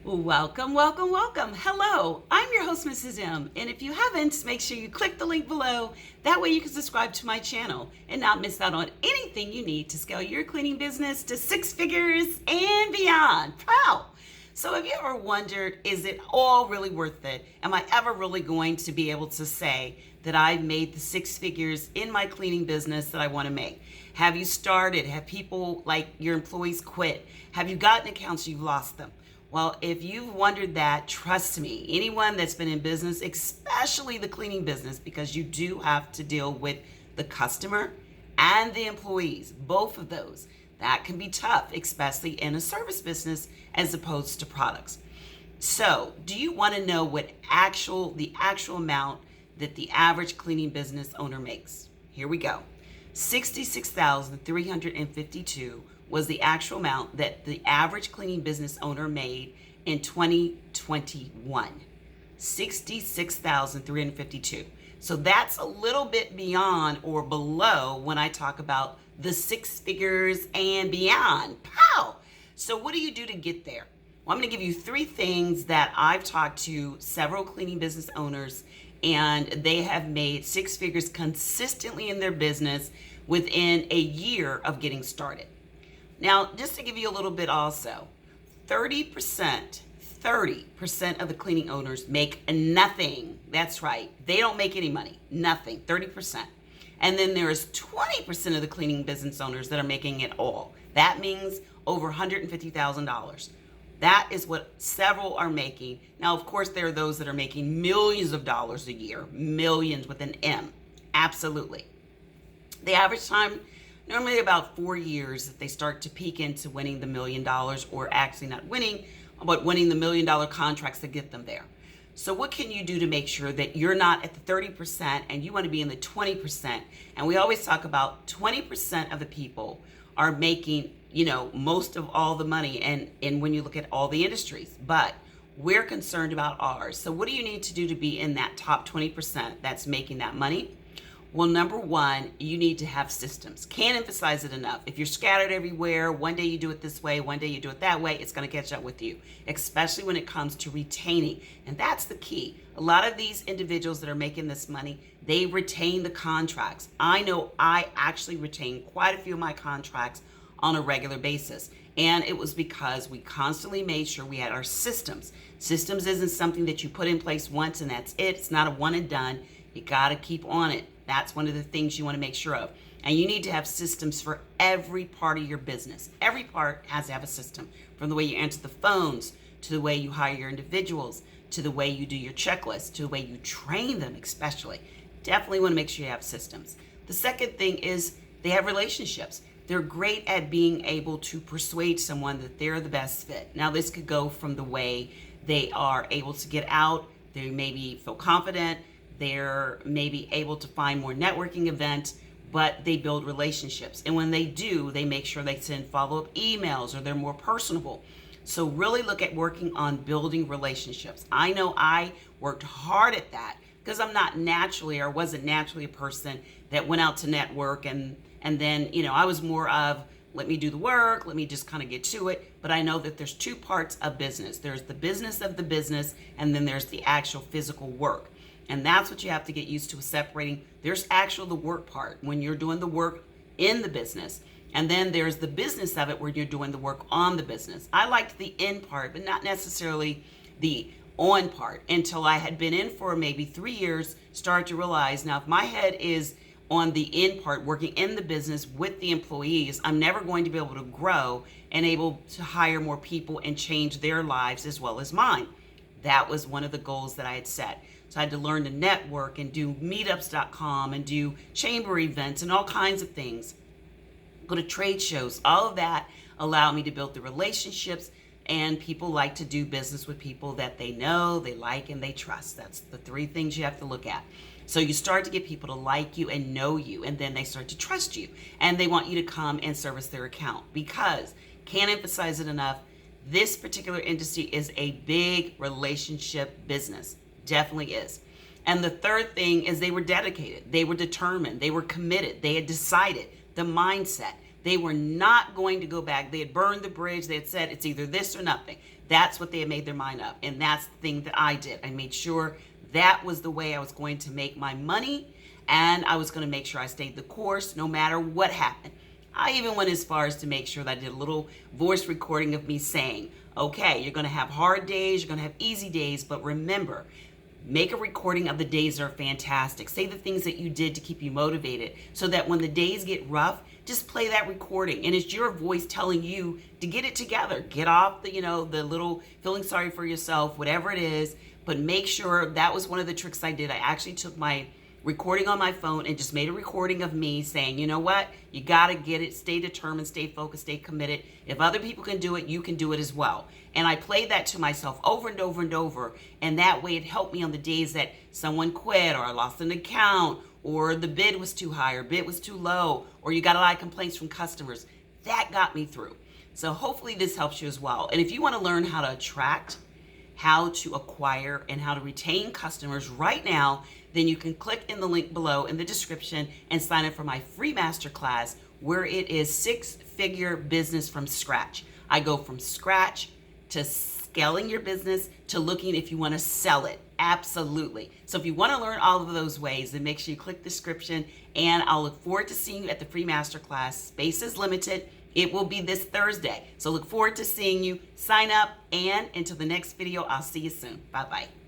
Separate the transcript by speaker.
Speaker 1: Welcome, welcome, welcome. Hello, I'm your host, Mrs. M. And if you haven't, make sure you click the link below. That way you can subscribe to my channel and not miss out on anything you need to scale your cleaning business to six figures and beyond. Wow. So have you ever wondered, is it all really worth it? Am I ever really going to be able to say that I've made the six figures in my cleaning business that I want to make? Have you started? Have people, like your employees, quit? Have you gotten accounts, you've lost them? Well, if you've wondered that, trust me, anyone that's been in business, especially the cleaning business, because you do have to deal with the customer and the employees, both of those, that can be tough, especially in a service business as opposed to products. So, do you want to know what the actual amount that the average cleaning business owner makes? Here we go. 66,352 was the actual amount that the average cleaning business owner made in 2021. 66,352. So that's a little bit beyond or below when I talk about the six figures and beyond. Pow! So what do you do to get there? Well, I'm going to give you three things that I've talked to several cleaning business owners, and they have made six figures consistently in their business within a year of getting started. Now, just to give you a little bit also, 30% of the cleaning owners make nothing. That's right. They don't make any money. Nothing. 30%. And then there's 20% of the cleaning business owners that are making it all. That means over $150,000. That is what several are making. Now, of course, there are those that are making millions of dollars a year. Millions with an M. Absolutely. The average time, normally about 4 years, that they start to peak into winning the $1 million, or actually not winning, but winning the $1 million contracts that get them there. So what can you do to make sure that you're not at the 30% and you want to be in the 20%? And we always talk about 20% of the people are making, most of all the money, and when you look at all the industries, but we're concerned about ours. So what do you need to do to be in that top 20% that's making that money? Well, number one, you need to have systems. Can't emphasize it enough. If you're scattered everywhere, one day you do it this way, one day you do it that way, it's going to catch up with you, especially when it comes to retaining. And that's the key. A lot of these individuals that are making this money, they retain the contracts. I know I actually retain quite a few of my contracts on a regular basis. And it was because we constantly made sure we had our systems. Systems isn't something that you put in place once and that's it. It's not a one and done. You got to keep on it. That's one of the things you want to make sure of. And you need to have systems for every part of your business. Every part has to have a system, from the way you answer the phones, to the way you hire your individuals, to the way you do your checklist, to the way you train them especially. Definitely want to make sure you have systems. The second thing is they have relationships. They're great at being able to persuade someone that they're the best fit. Now, this could go from the way they are able to get out, they maybe feel confident, they're maybe able to find more networking events, but they build relationships. And when they do, they make sure they send follow-up emails, or they're more personable. So really look at working on building relationships. I know I worked hard at that because I'm not naturally, or wasn't naturally, a person that went out to network and then, I was more of, let me do the work, let me just kind of get to it. But I know that there's two parts of business. There's the business of the business, and then there's the actual physical work. And that's what you have to get used to, separating. There's the work part when you're doing the work in the business. And then there's the business of it where you're doing the work on the business. I liked the in part, but not necessarily the on part, until I had been in for maybe 3 years, started to realize, now if my head is on the in part, working in the business with the employees, I'm never going to be able to grow and able to hire more people and change their lives as well as mine. That was one of the goals that I had set. So I had to learn to network and do meetups.com and do chamber events and all kinds of things. Go to trade shows. All of that allowed me to build the relationships, and people like to do business with people that they know, they like, and they trust. That's the three things you have to look at. So you start to get people to like you and know you, and then they start to trust you, and they want you to come and service their account, because, can't emphasize it enough, this particular industry is a big relationship business. Definitely is. And the third thing is they were dedicated. They were determined. They were committed. They had decided the mindset. They were not going to go back. They had burned the bridge. They had said it's either this or nothing. That's what they had made their mind up. And that's the thing that I did. I made sure that was the way I was going to make my money, and I was going to make sure I stayed the course no matter what happened. I even went as far as to make sure that I did a little voice recording of me saying, okay, you're going to have hard days, you're going to have easy days, but remember, make a recording of the days that are fantastic. Say the things that you did to keep you motivated so that when the days get rough, just play that recording. And it's your voice telling you to get it together. Get off the, the little feeling sorry for yourself, whatever it is. But make sure that was one of the tricks I did. I actually took my recording on my phone and just made a recording of me saying, you know what? You got to get it. Stay determined, stay focused, stay committed. If other people can do it, you can do it as well. And I played that to myself over and over and over. And that way it helped me on the days that someone quit, or I lost an account, or the bid was too high, or bid was too low, or you got a lot of complaints from customers. That got me through. So hopefully this helps you as well. And if you want to learn how to attract, how to acquire, and how to retain customers right now, then you can click in the link below in the description and sign up for my free masterclass, where it is 6-figure business from scratch. I go from scratch to scaling your business to looking if you want to sell it. Absolutely. So if you want to learn all of those ways, then make sure you click the description, and I'll look forward to seeing you at the free masterclass. Space is limited. It will be this Thursday. So look forward to seeing you. Sign up, and until the next video, I'll see you soon. Bye-bye.